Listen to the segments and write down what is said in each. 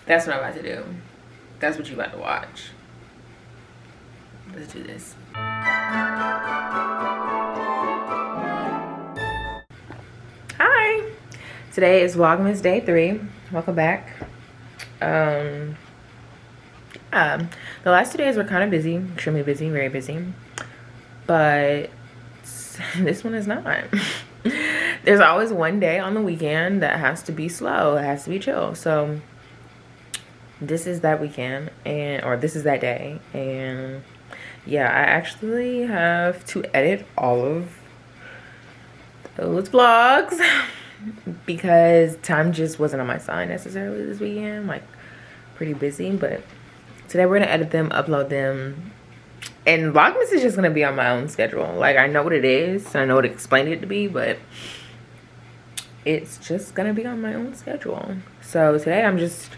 That's what I'm about to do. That's what you about to watch. Let's do this. Hi. Today is Vlogmas day 3. Welcome back. The last 2 days were kind of busy, extremely busy, very busy. But this one is not. There's always one day on the weekend that has to be slow, it has to be chill. So this is that weekend, or this is that day, and yeah, I actually have to edit all of those vlogs because time just wasn't on my side necessarily this weekend. Like, pretty busy, but today we're gonna edit them, upload them, and Vlogmas is just gonna be on my own schedule. Like, I know what it is, I know what to explain it to be, but it's just gonna be on my own schedule. So today I'm just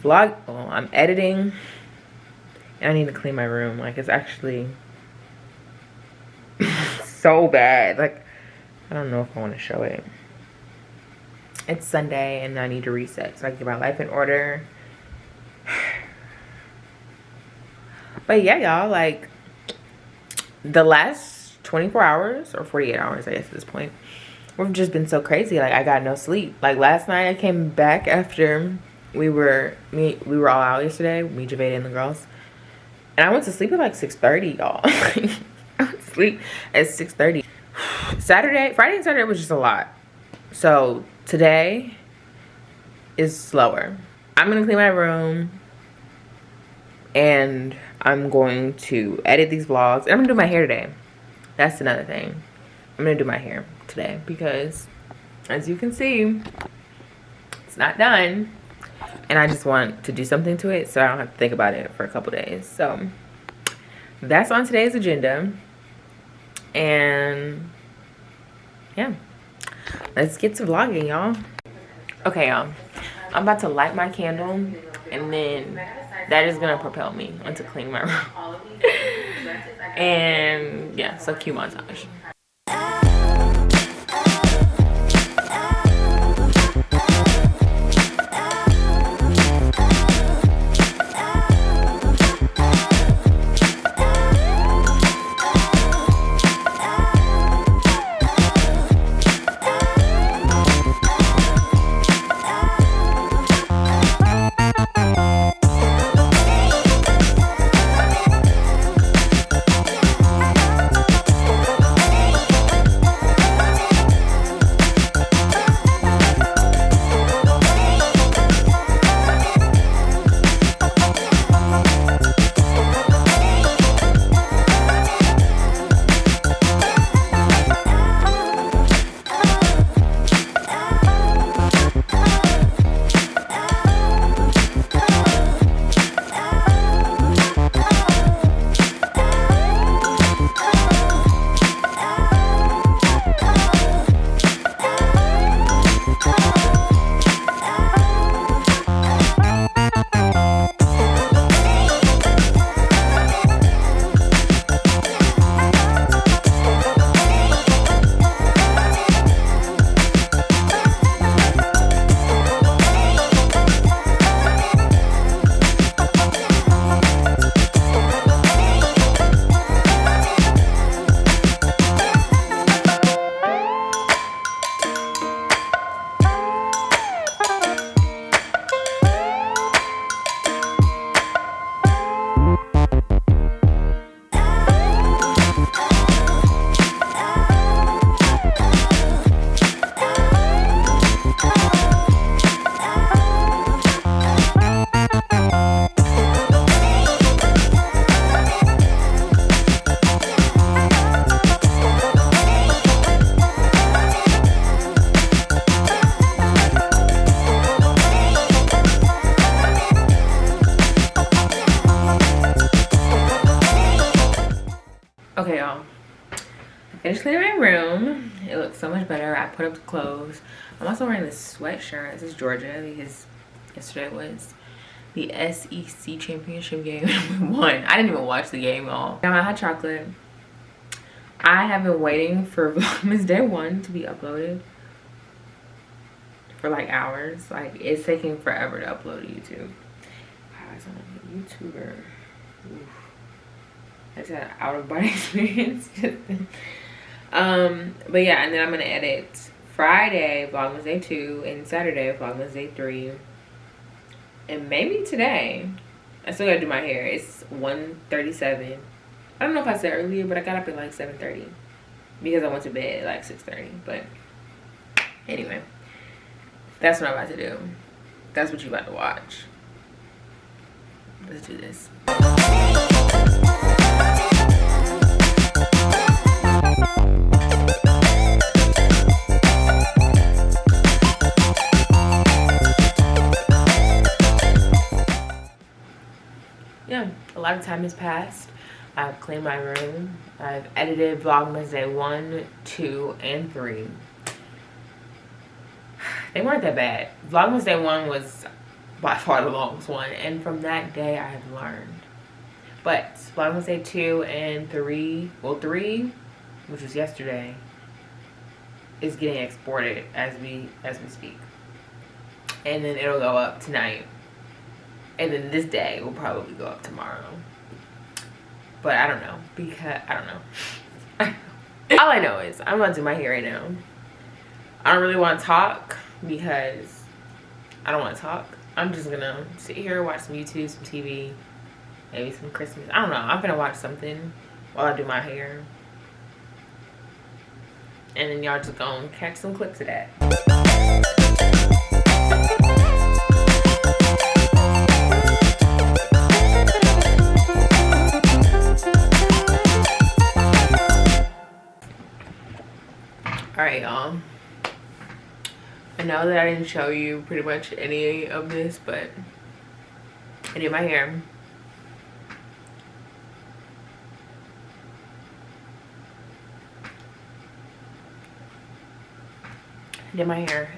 I'm editing, and I need to clean my room. Like, it's actually so bad. Like, I don't know if I want to show it. It's Sunday and I need to reset so I can get my life in order. But yeah, y'all, like, the last 24 hours or 48 hours, I guess at this point, we've just been so crazy. Like, I got no sleep. Like, last night I came back after we were all out yesterday, me, Javeda, and the girls, and I went to sleep at like 6:30, y'all. I went to sleep at 6:30. Friday and Saturday was just a lot. So today is slower. I'm gonna clean my room, and I'm going to edit these vlogs, and I'm gonna do my hair today. That's another thing. I'm gonna do my hair today because, as you can see, it's not done, and I just want to do something to it so I don't have to think about it for a couple days. So that's on today's agenda, and yeah, let's get to vlogging, y'all. Okay, y'all, I'm about to light my candle, and then that is gonna propel me into cleaning my room. And yeah, so cue montage. Okay, y'all, I finished cleaning my room. It looks so much better. I put up the clothes. I'm also wearing this sweatshirt. This is Georgia because yesterday was the SEC championship game. We won. I didn't even watch the game, y'all. Got my hot chocolate. I have been waiting for Vlogmas Day 1 to be uploaded for like hours. Like, it's taking forever to upload to YouTube. Guys, I'm a YouTuber. Oof. I just had an out of body experience. But yeah, and then I'm gonna edit Friday Vlogmas Day 2 and Saturday Vlogmas Day 3, and maybe today. I still gotta do my hair. It's 1:37. I don't know if I said earlier, but I got up at like 7:30 because I went to bed at like 6:30. But anyway, that's what I'm about to do. That's what you about to watch. Let's do this. Yeah, a lot of time has passed. I've cleaned my room. I've edited Vlogmas Day 1, 2, and 3. They weren't that bad. Vlogmas Day 1 was by far the longest one, and from that day I have learned. But Vlogmas Day 2 and 3, well 3, which was yesterday, is getting exported as we speak. And then it'll go up tonight. And then this day will probably go up tomorrow. But I don't know, because I don't know. All I know is I'm gonna do my hair right now. I don't really want to talk because I don't want to talk. I'm just gonna sit here, watch some YouTube, some TV, maybe some Christmas. I don't know. I'm gonna watch something while I do my hair. And then y'all just gonna catch some clips of that. Alright, y'all. I know that I didn't show you pretty much any of this, but I did my hair.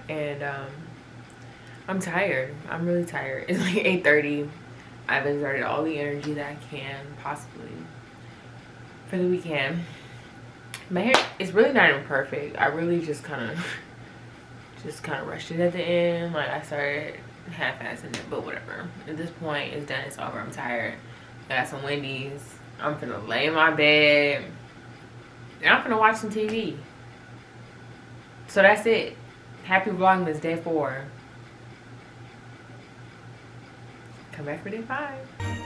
And I'm tired. I'm really tired. It's like 8:30. I've exerted all the energy that I can possibly for the weekend. My hair is really not even perfect. I really just kind of rushed it at the end. Like, I started half-assing it, but whatever. At this point, it's done. It's over. I'm tired. I got some Wendy's. I'm finna lay in my bed, and I'm finna watch some TV. So that's it. Happy Vlogmas Day 4. Come back for Day 5.